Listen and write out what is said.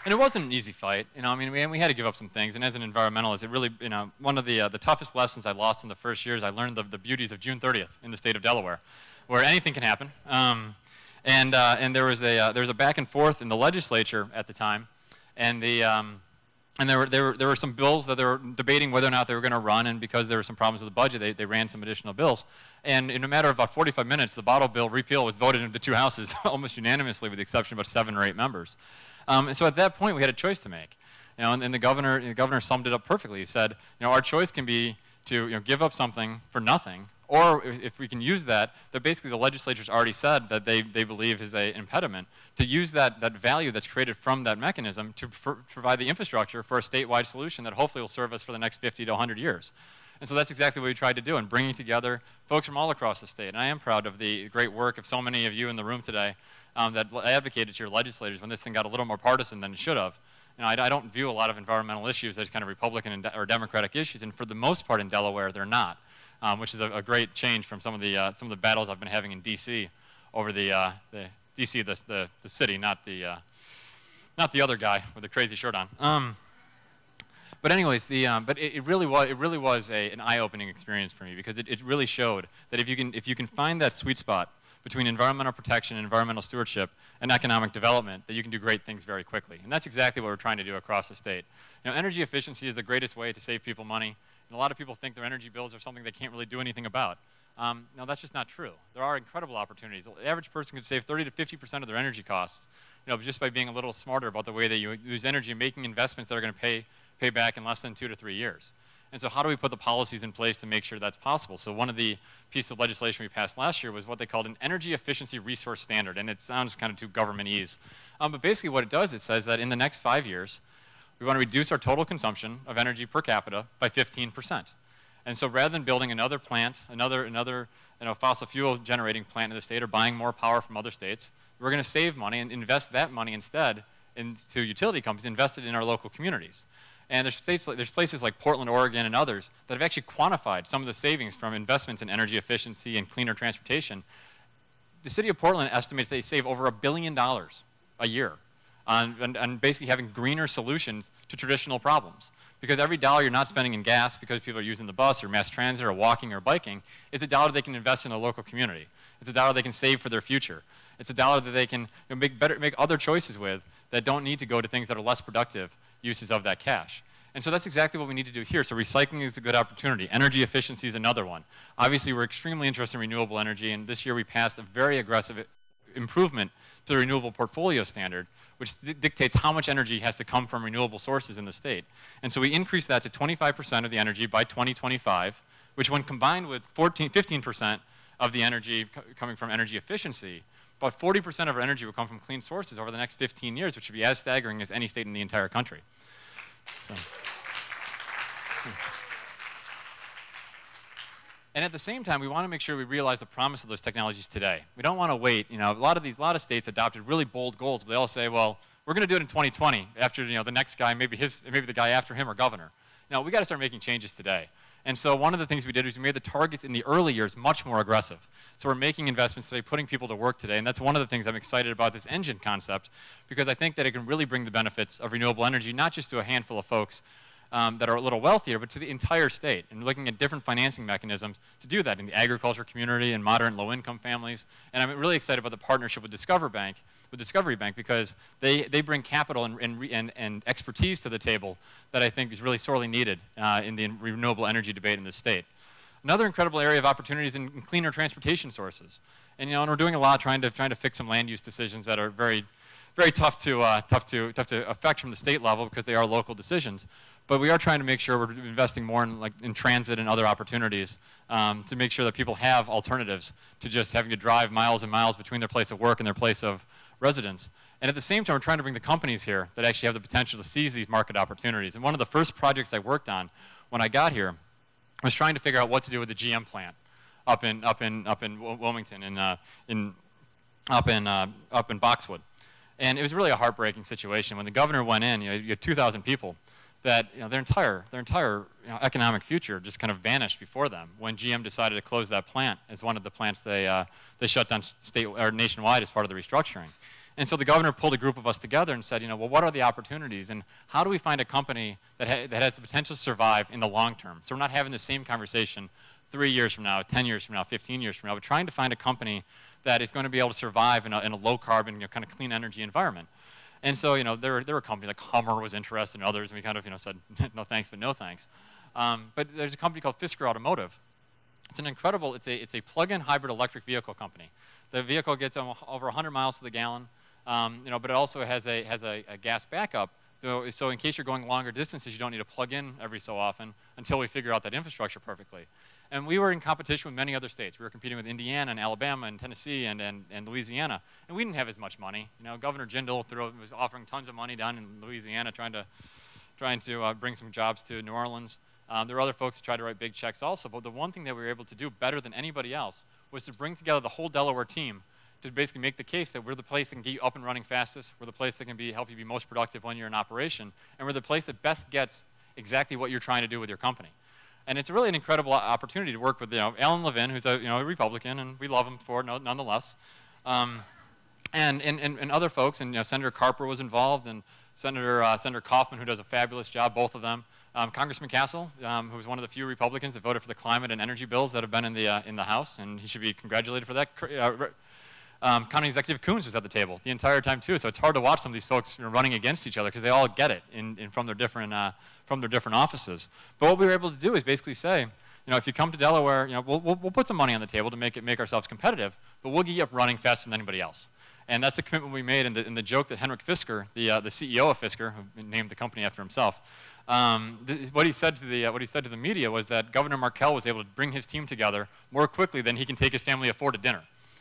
And it wasn't an easy fight. I mean, we had to give up some things. And as an environmentalist, it really, one of the toughest lessons I lost in the first years, I learned the beauties of June 30th in the state of Delaware, where anything can happen. And there was a back and forth in the legislature at the time, and there were some bills that they were debating whether or not they were going to run, and because there were some problems with the budget, they ran some additional bills. And in a matter of about 45 minutes, the bottle bill repeal was voted into the two houses almost unanimously, with the exception of about 7 or 8 members. And so at that point, we had a choice to make. And the governor summed it up perfectly. He said, our choice can be to give up something for nothing, or if we can use that basically the legislature's already said that they believe is an impediment, to use that value that's created from that mechanism to provide the infrastructure for a statewide solution that hopefully will serve us for the next 50 to 100 years. And so that's exactly what we tried to do, and bringing together folks from all across the state. And I am proud of the great work of so many of you in the room today that advocated to your legislators when this thing got a little more partisan than it should have. I don't view a lot of environmental issues as kind of Republican or Democratic issues, and for the most part in Delaware, they're not. Which is a great change from some of the battles I've been having in D.C. over the D.C. the city, not the other guy with the crazy shirt on. But anyways, but it really was an eye-opening experience for me, because it really showed that if you can find that sweet spot between environmental protection and environmental stewardship and economic development, that you can do great things very quickly. And that's exactly what we're trying to do across the state. Energy efficiency is the greatest way to save people money. And a lot of people think their energy bills are something they can't really do anything about. No, that's just not true. There are incredible opportunities. The average person could save 30 to 50% of their energy costs, just by being a little smarter about the way that you use energy and making investments that are going to pay back in less than 2 to 3 years. And so how do we put the policies in place to make sure that's possible? So one of the pieces of legislation we passed last year was what they called an energy efficiency resource standard. And it sounds kind of too government-ese. But basically what it does, it says that in the next 5 years, we want to reduce our total consumption of energy per capita by 15%. And so rather than building another plant, another fossil fuel generating plant in the state, or buying more power from other states, we're going to save money and invest that money instead into utility companies, invested in our local communities. And there's places like Portland, Oregon, and others that have actually quantified some of the savings from investments in energy efficiency and cleaner transportation. The city of Portland estimates they save over $1 billion a year on basically having greener solutions to traditional problems. Because every dollar you're not spending in gas because people are using the bus or mass transit or walking or biking is a dollar they can invest in the local community. It's a dollar they can save for their future. It's a dollar that they can make other choices with that don't need to go to things that are less productive uses of that cash. And so that's exactly what we need to do here. So recycling is a good opportunity. Energy efficiency is another one. Obviously, we're extremely interested in renewable energy, and this year we passed a very aggressive improvement to the renewable portfolio standard, which dictates how much energy has to come from renewable sources in the state. And so we increased that to 25% of the energy by 2025, which when combined with 15% of the energy coming from energy efficiency, about 40% of our energy will come from clean sources over the next 15 years, which would be as staggering as any state in the entire country. So. And at the same time, we want to make sure we realize the promise of those technologies today. We don't want to wait. A lot of states adopted really bold goals, but they all say, well, we're going to do it in 2020 after the next guy, maybe the guy after him, or governor. We got to start making changes today. And so one of the things we did was we made the targets in the early years much more aggressive. So we're making investments today, putting people to work today, and that's one of the things I'm excited about this engine concept, because I think that it can really bring the benefits of renewable energy, not just to a handful of folks that are a little wealthier, but to the entire state, and looking at different financing mechanisms to do that in the agriculture community and moderate and low-income families. And I'm really excited about the partnership with Discovery Bank, because they bring capital and expertise to the table that I think is really sorely needed in the renewable energy debate in this state. Another incredible area of opportunities in cleaner transportation sources. And and we're doing a lot trying to fix some land use decisions that are very tough to affect from the state level, because they are local decisions. But we are trying to make sure we're investing more in transit and other opportunities to make sure that people have alternatives to just having to drive miles and miles between their place of work and their place of residence. And at the same time, we're trying to bring the companies here that actually have the potential to seize these market opportunities. And one of the first projects I worked on when I got here was trying to figure out what to do with the GM plant up in Wilmington and up in Boxwood. And it was really a heartbreaking situation. When the governor went in, you had 2,000 people that their entire economic future just kind of vanished before them when GM decided to close that plant as one of the plants they shut down nationwide as part of the restructuring. And so the governor pulled a group of us together and said, you know, well, what are the opportunities? And how do we find a company that has the potential to survive in the long term? So we're not having the same conversation 3 years from now, 10 years from now, 15 years from now. We're trying to find a company that is going to be able to survive in a low carbon, you know, kind of clean energy environment. And so, you know, there were companies like Hummer was interested in others, and we kind of, you know, said, no thanks, but no thanks. But there's a company called Fisker Automotive. It's an incredible, it's a plug-in hybrid electric vehicle company. The vehicle gets over 100 miles to the gallon. You know, but it also has a gas backup. So in case you're going longer distances, you don't need to plug in every so often until we figure out that infrastructure perfectly. And we were in competition with many other states. We were competing with Indiana and Alabama and Tennessee and Louisiana. And we didn't have as much money. You know, Governor Jindal was offering tons of money down in Louisiana trying to bring some jobs to New Orleans. There were other folks who tried to write big checks also. But the one thing that we were able to do better than anybody else was to bring together the whole Delaware team to basically make the case that we're the place that can get you up and running fastest, we're the place that can help you be most productive when you're in operation, and we're the place that best gets exactly what you're trying to do with your company. And it's really an incredible opportunity to work with, you know, Alan Levin, who's a Republican, and we love him for it nonetheless, and other folks, and you know, Senator Carper was involved, and Senator Kaufman, who does a fabulous job, both of them. Congressman Castle, who was one of the few Republicans that voted for the climate and energy bills that have been in the House, and he should be congratulated for that. County Executive Coons was at the table the entire time too, so it's hard to watch some of these folks, you know, running against each other because they all get it from their different offices. But what we were able to do is basically say, you know, if you come to Delaware, you know, we'll put some money on the table to make ourselves competitive, but we'll get you up running faster than anybody else. And that's the commitment we made, and the joke that Henrik Fisker, the CEO of Fisker, who named the company after himself, what he said to the media was that Governor Markell was able to bring his team together more quickly than he can take his family of 4 to dinner.